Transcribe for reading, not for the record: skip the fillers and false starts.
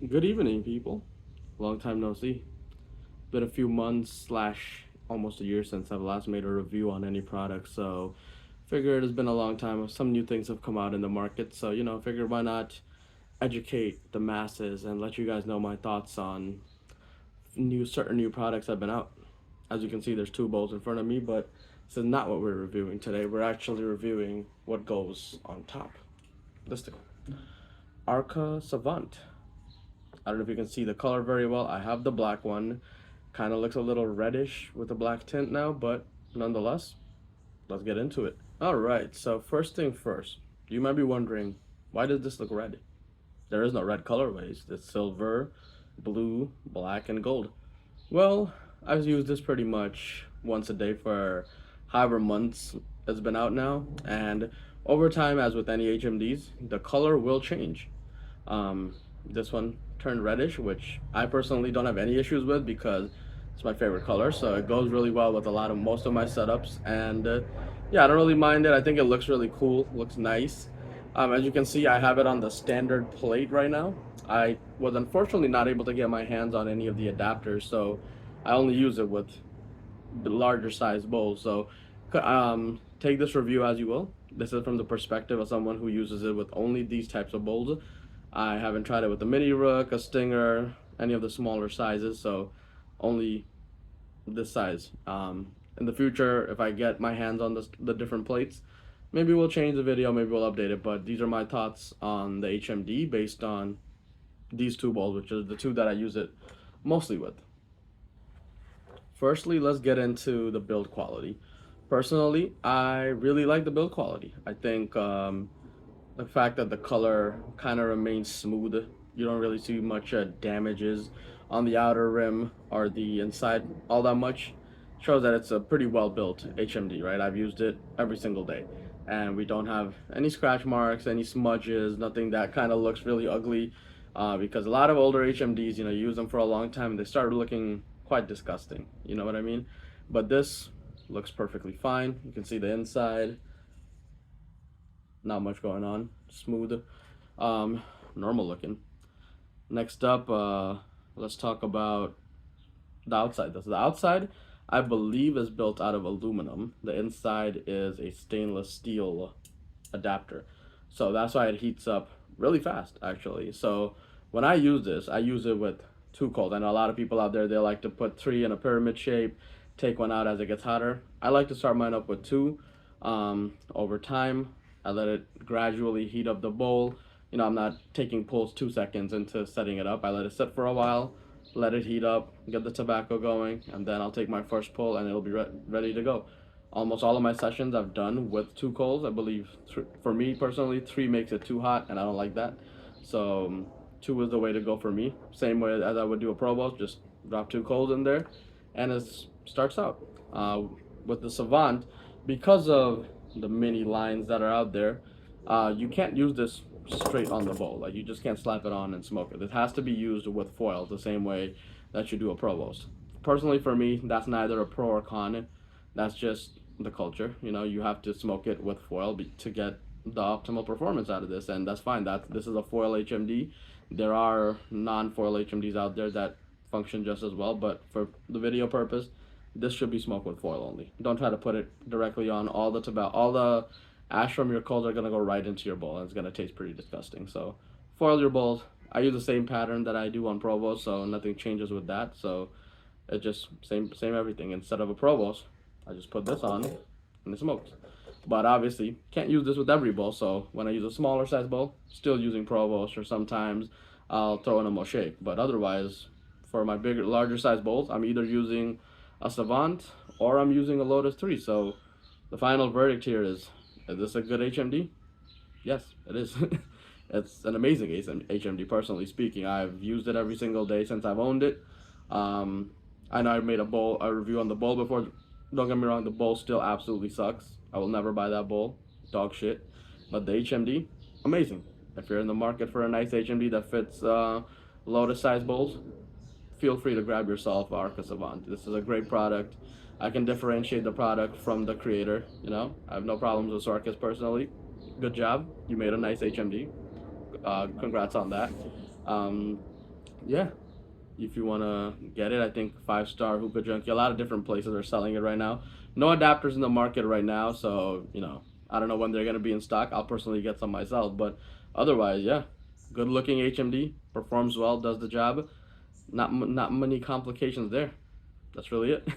Good evening, people. Long time no see. Been a few months slash almost a year since I've last made a review on any product, so figured it's been a long time. Some new things have come out in the market, so figured why not educate the masses and let you guys know my thoughts on certain new products that have been out. As you can see, there's two bowls in front of me, but this is not what we're reviewing today. We're actually reviewing what goes on top. This thing, ARKA Savant. I don't know if you can see the color very well. I have the black one. Kind of looks a little reddish with a black tint now, but nonetheless, let's get into it. All right, so first thing first, you might be wondering, why does this look red? There is no red colorways. It's silver, blue, black, and gold. Well, I've used this pretty much once a day for however months it's been out now, and over time, as with any HMDs, the color will change. This one turned reddish, which I personally don't have any issues with because it's my favorite color. So it goes really well with most of my setups, and yeah, I don't really mind it. I think it looks really cool. Looks nice. As you can see, I have it on the standard plate right now. I was unfortunately not able to get my hands on any of the adapters, so I only use it with the larger size bowls. So take this review as you will. This is from the perspective of someone who uses it with only these types of bowls. I haven't tried it with a mini rook, a stinger, any of the smaller sizes, so only this size. In the future, if I get my hands on the different plates, maybe we'll change the video, maybe we'll update it. But these are my thoughts on the HMD based on these two bowls, which are the two that I use it mostly with. Firstly, let's get into the build quality. Personally, I really like the build quality. I think the fact that the color kind of remains smooth, you don't really see much damages on the outer rim or the inside all that much, shows that it's a pretty well built HMD, right? I've used it every single day, and we don't have any scratch marks, any smudges, nothing that kind of looks really ugly. Because a lot of older HMDs, you use them for a long time and they start looking quite disgusting. You know what I mean? But this looks perfectly fine. You can see the inside, not much going on, smooth, um, normal looking. Next up, let's talk about the outside. The outside, I believe, is built out of aluminum. The inside is a stainless steel adapter, so that's why it heats up really fast, actually. So when I use this, I use it with two coals. I know a lot of people out there, they like to put three in a pyramid shape, take one out as it gets hotter. I like to start mine up with two. Over time, I let it gradually heat up the bowl. I'm not taking pulls 2 seconds into setting it up. I let it sit for a while, let it heat up, get the tobacco going, and then I'll take my first pull and it'll be ready to go. Almost all of my sessions I've done with two coals. I believe for me personally, three makes it too hot, and I don't like that. So two is the way to go for me. Same way as I would do a provost, just drop two coals in there, and it starts out. With the Savant, because of the many lines that are out there, you can't use this straight on the bowl. Like, you just can't slap it on and smoke it. It has to be used with foil the same way that you do a provost. Personally, for me, that's neither a pro or con. That's just the culture. You have to smoke it with foil to get the optimal performance out of this, and that's fine. This is a foil HMD. There are non-foil HMDs out there that function just as well, but for the video purpose, this should be smoked with foil only. Don't try to put it directly on. All the ash from your coals are gonna go right into your bowl, and it's gonna taste pretty disgusting. So foil your bowls. I use the same pattern that I do on provost, so nothing changes with that. So it just same everything. Instead of a provost, I just put this on and it smokes. But obviously, can't use this with every bowl. So when I use a smaller size bowl, still using provost, or sometimes I'll throw in a mosaic. But otherwise, for my larger size bowls, I'm either using a Savant or I'm using a Lotus 3. So the final verdict here is this a good HMD? Yes, it is. It's an amazing HMD, personally speaking. I've used it every single day since I've owned it. I know I've made a review on the bowl before. Don't get me wrong, the bowl still absolutely sucks. I will never buy that bowl. Dog shit. But the HMD, amazing. If you're in the market for a nice HMD that fits Lotus size bowls, feel free to grab yourself ARKA Savant. This is a great product. I can differentiate the product from the creator. I have no problems with Sarkis personally. Good job. You made a nice HMD. Congrats on that. Um, Yeah, if you want to get it, I think Five Star Hookah Junkie, a lot of different places are selling it right now. No adapters in the market right now, so I don't know when they're gonna be in stock. I'll personally get some myself, but otherwise, yeah, good looking HMD, performs well, does the job. Not many complications there. That's really it.